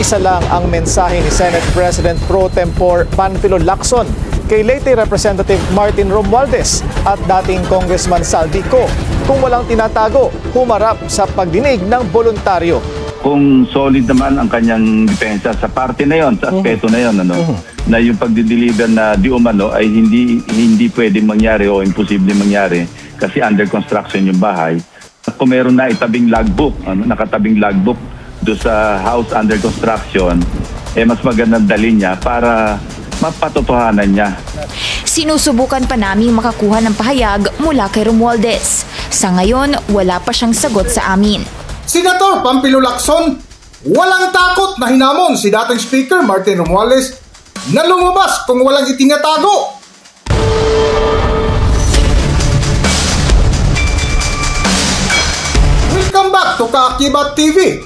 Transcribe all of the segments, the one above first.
Isa lang ang mensahe ni Senate President Pro Tempore Panfilo Lacson kay Leyte Representative Martin Romualdez at dating Congressman Zaldico. Kung walang tinatago, humarap sa pagdinig ng voluntaryo. Kung solid naman ang kanyang depensa sa parte na yon, sa aspeto na yon, na yung pagdi-deliver na di umano ay hindi pwedeng mangyari o imposible mangyari kasi under construction yung bahay. At kung meron na itabing logbook, nakatabing logbook do sa house under construction, mas magandang dalhin niya para mapatotohanan niya. Sinusubukan pa naming makakuha ng pahayag mula kay Romualdez. Sa ngayon, wala pa siyang sagot sa amin. Senator Panfilo Lacson, walang takot na hinamon si dating Speaker Martin Romualdez na lumabas kung walang itinatago. Welcome back to Kaakibat TV.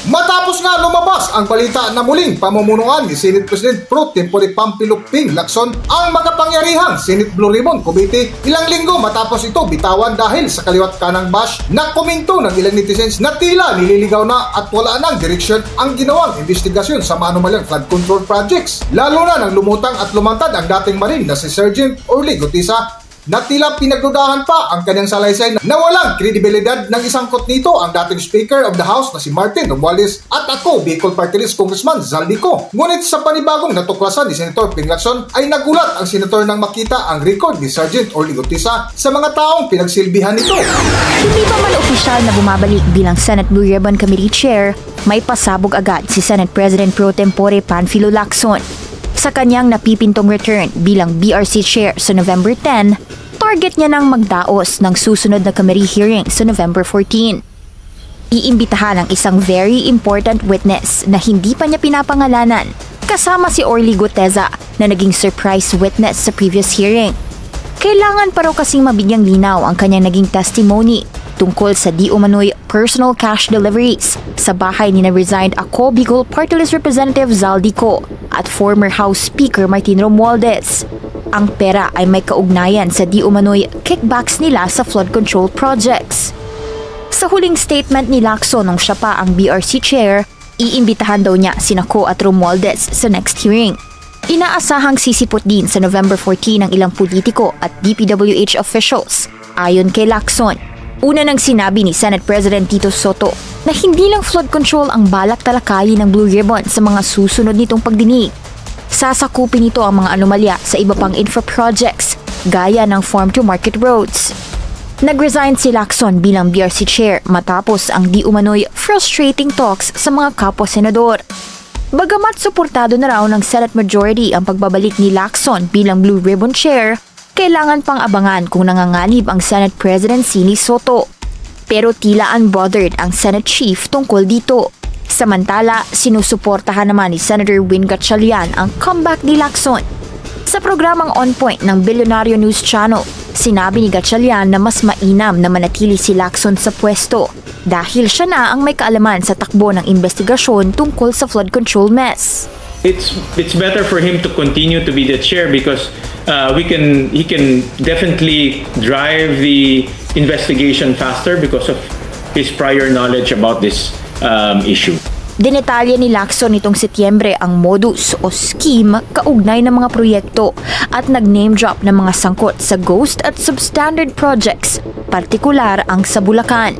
Matapos nga lumabas ang balita na muling pamumunuan ni Senate President Pro Tempore Panfilo Ping Lacson ang makapangyarihang Senate Blue Ribbon Committee, ilang linggo matapos ito bitawan dahil sa kaliwat kanang bash na komento ng ilang netizens na tila nililigaw na at wala nang direksyon ang ginawang investigasyon sa maanumalyang flood control projects. Lalo na nang lumutang at lumantad ang dating Marine na si Sergeant Orly Gutisa na tila pinagdudahan pa ang kanyang salaysay na walang kredibilidad ng isangkot nito ang dating Speaker of the House na si Martin Romualdez at ako, Bicol Party List Congressman Zaldico. Ngunit sa panibagong natuklasan ni Senator Ping Lacson ay nagulat ang senator nang makita ang record ni Sergeant Orly Gutisa sa mga taong pinagsilbihan nito. Hindi pa man opisyal na bumabalik bilang Senate Blue Ribbon Committee Chair, may pasabog agad si Senate President Pro Tempore Panfilo Lacson. Sa kanyang napipintong return bilang BRC Chair sa November 10, target niya nang magdaos ng susunod na committee hearing sa November 14. Iimbitahan ang isang very important witness na hindi pa niya pinapangalanan, kasama si Orly Gutesa na naging surprise witness sa previous hearing. Kailangan pa raw kasing mabigyang linaw ang kanyang naging testimony tungkol sa di umano'y personal cash deliveries sa bahay ni na-resigned ako Bicol Party List Representative Zaldico at former House Speaker Martin Romualdez. Ang pera ay may kaugnayan sa di umano'y kickbacks nila sa flood control projects. Sa huling statement ni Lacson nung siya pa ang BRC Chair, iimbitahan daw niya sina Ko at Romualdez sa next hearing. Inaasahang sisipot din sa November 14 ng ilang politiko at DPWH officials. Ayon kay Lacson, una nang sinabi ni Senate President Tito Soto na hindi lang flood control ang balak talakayin ng Blue Ribbon sa mga susunod nitong pagdinig. Sasakupin nito ang mga anomalya sa iba pang infra projects gaya ng farm-to-market roads. Nag-resign si Lacson bilang BRC Chair matapos ang di umano'y frustrating talks sa mga kapwa-senador. Bagamat suportado na raw ng Senate Majority ang pagbabalik ni Lacson bilang Blue Ribbon Chair, kailangan pang abangan kung nanganganib ang Senate Presidency ni Soto. Pero tila unbothered ang Senate Chief tungkol dito. Samantala, sinusuportahan naman ni Senator Win Gatchalian ang comeback ni Lacson. Sa programang On Point ng Billionario News Channel, sinabi ni Gatchalian na mas mainam na manatili si Lacson sa pwesto dahil siya na ang may kaalaman sa takbo ng investigasyon tungkol sa flood control mess. It's better for him to continue to be the chair because he can definitely drive the investigation faster because of his prior knowledge about this issue. Dinetalya ni Lacson nitong Setyembre ang modus o scheme kaugnay ng mga proyekto at nag-name drop ng mga sangkot sa ghost at substandard projects, partikular ang sa Bulacan.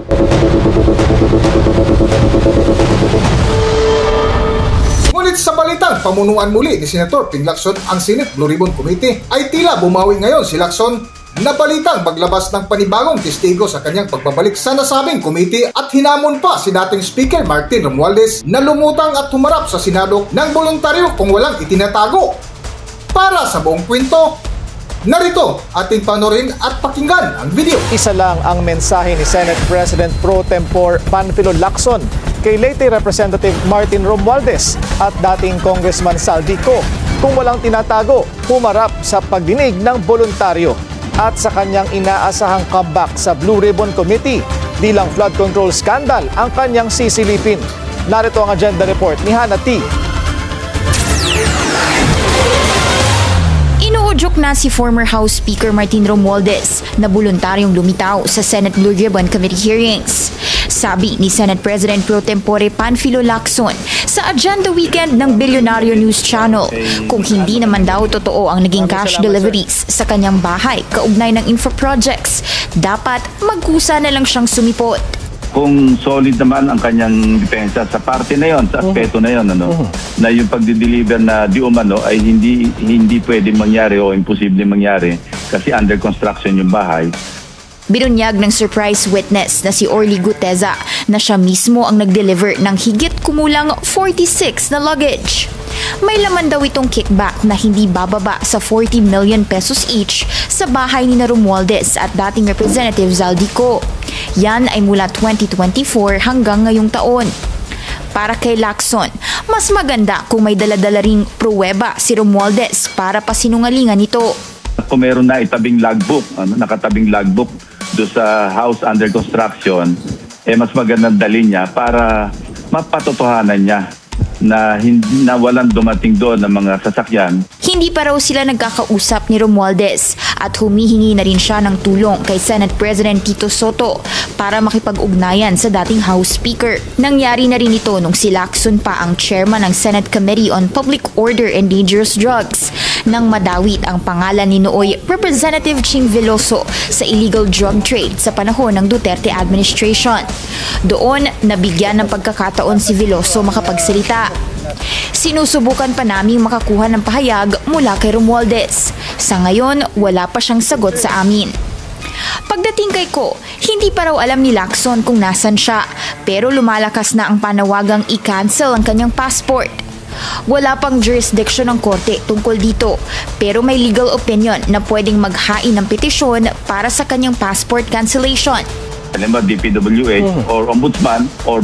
Ngunit sa balitang pamunuan muli ni Senator Ping Lacson ang Senate Blue Ribbon Committee ay tila bumawi ngayon si Lacson na balitang maglabas ng panibagong testigo sa kanyang pagbabalik sa nasabing committee at hinamon pa si dating Speaker Martin Romualdez na lumutang at humarap sa Senado ng voluntaryo kung walang itinatago. Para sa buong kwento, narito ating panorin at pakinggan ang video. Isa lang ang mensahe ni Senate President Pro Tempore Panfilo Lacson kay Leyte Representative Martin Romualdez at dating Congressman Zaldico. Kung walang tinatago, humarap sa pagdinig ng voluntaryo. At sa kanyang inaasahang comeback sa Blue Ribbon Committee, bilang flood control scandal ang kanyang sisilipin. Narito ang agenda report ni Hannah T. Inuudyok na si former House Speaker Martin Romualdez na voluntaryong lumitaw sa Senate Blue Ribbon Committee hearings. Sabi ni Senate President Pro Tempore Panfilo Lacson, Sa Agenda Weekend ng Bilyonaryo News Channel, kung hindi naman daw totoo ang naging cash deliveries sa kanyang bahay kaugnay ng infra projects, dapat magkusa na lang siyang sumipot. Kung solid naman ang kanyang depensa sa parte na yon, sa aspeto na yon, na yung pagdi-deliver na di umano ay hindi pwede mangyari o imposible mangyari kasi under construction yung bahay. Binunyag ng surprise witness na si Orly Guteza na siya mismo ang nag-deliver ng higit kumulang 46 na luggage. May laman daw itong kickback na hindi bababa sa 40 million pesos each sa bahay ni Romualdez at dating Representative Zaldico. Yan ay mula 2024 hanggang ngayong taon. Para kay Lacson, mas maganda kung may daladala ring pruweba si Romualdez para pasinungalingan ito. Kung meron na itabing logbook, nakatabing logbook do sa house under construction, mas magandang dalhin niya para mapatotohanan niya na walang dumating doon ng mga sasakyan. Hindi pa raw sila nagkakausap ni Romualdez at humihingi na rin siya ng tulong kay Senate President Tito Soto para makipag-ugnayan sa dating House Speaker. Nangyari na rin ito nung si Lacson pa ang chairman ng Senate Committee on Public Order and Dangerous Drugs nang madawit ang pangalan ni nooy Representative Ching Veloso sa illegal drug trade sa panahon ng Duterte administration. Doon, nabigyan ng pagkakataon si Veloso makapagsalita. Sinusubukan pa naming makakuha ng pahayag mula kay Romualdez. Sa ngayon, wala pa siyang sagot sa amin. Pagdating kay Ko, hindi pa raw alam ni Lacson kung nasan siya, pero lumalakas na ang panawagang i-cancel ang kanyang passport. Wala pang jurisdiction ng korte tungkol dito, pero may legal opinion na pwedeng maghain ng petisyon para sa kanyang passport cancellation. Alam mo, DPWH or Ombudsman or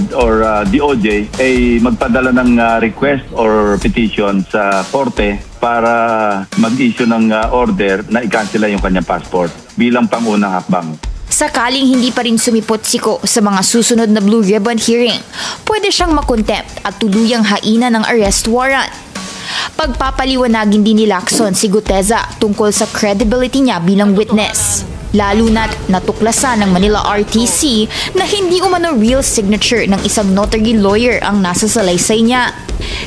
DOJ ay magpadala ng request or petition sa korte para mag-issue ng order na i-cancela yung kanyang passport bilang pangunang hakbang. Sakaling hindi pa rin sumipot si Ko sa mga susunod na Blue Ribbon hearing, pwede siyang makontempt at tuluyang hainan ng arrest warrant. Pagpapaliwanagin din ni Lacson si Guteza tungkol sa credibility niya bilang witness. Lalo na't natuklasan ng Manila RTC na hindi umano real signature ng isang notary lawyer ang nasa salaysay niya.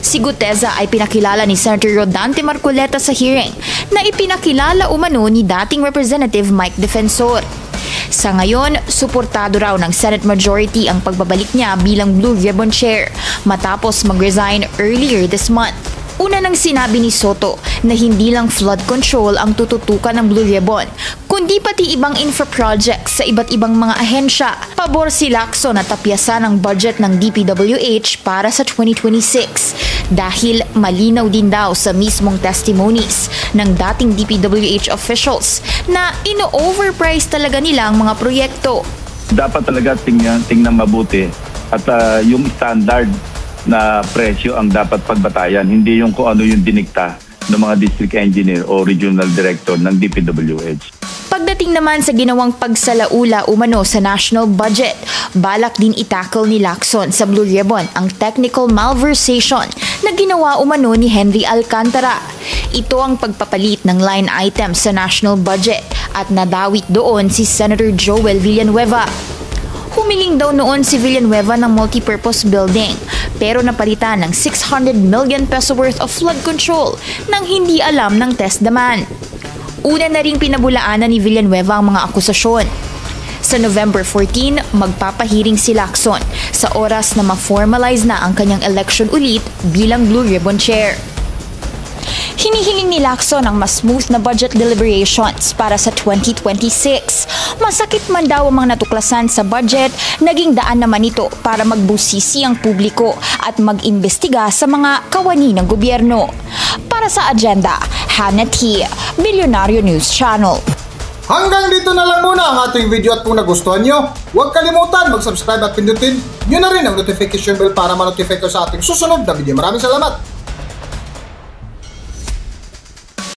Si Guteza ay pinakilala ni Senator Rodante Marcoleta sa hearing na ipinakilala umano ni dating Representative Mike Defensor. Sa ngayon, suportado raw ng Senate Majority ang pagbabalik niya bilang Blue Ribbon Chair matapos mag-resign earlier this month. Una nang sinabi ni Soto na hindi lang flood control ang tututukan ng Blue Ribbon, kundi pati ibang infra projects sa iba't ibang mga ahensya. Pabor si Lacson na tapyasan ang budget ng DPWH para sa 2026 dahil malinaw din daw sa mismong testimonies ng dating DPWH officials na ino-overprice talaga nila ang mga proyekto. Dapat talaga tingnan mabuti at yung standard na presyo ang dapat pagbatayan, hindi yung kung ano yung dinikta ng mga district engineer o regional director ng DPWH. Pagdating naman sa ginawang pagsalaula umano sa national budget, balak din itackle ni Lacson sa Blue Ribbon ang technical malversation na ginawa umano ni Henry Alcantara. Ito ang pagpapalit ng line item sa national budget at nadawit doon si Senator Joel Villanueva. Humiling daw noon si Villanueva ng multipurpose building pero napalitan ng 600 million peso worth of flood control nang hindi alam ng TESDAMAN. Una na ring pinabulaanan ni Villanueva ang mga akusasyon. Sa November 14, magpapahiring si Lacson sa oras na ma-formalize na ang kanyang election ulit bilang Blue Ribbon Chair. Hinihiling ni Lacson ang mas smooth na budget deliberations para sa 2026. Masakit man daw ang mga natuklasan sa budget, naging daan naman ito para magbusisi ang publiko at mag-imbestiga sa mga kawani ng gobyerno. Para sa Agenda, Hannah T., Bilyonaryo News Channel. Hanggang dito na lang muna ang ating video at kung nagustuhan nyo, huwag kalimutan mag-subscribe at pindutin nyo na rin ang notification bell para ma-notify ko sa ating susunod na video. Maraming salamat!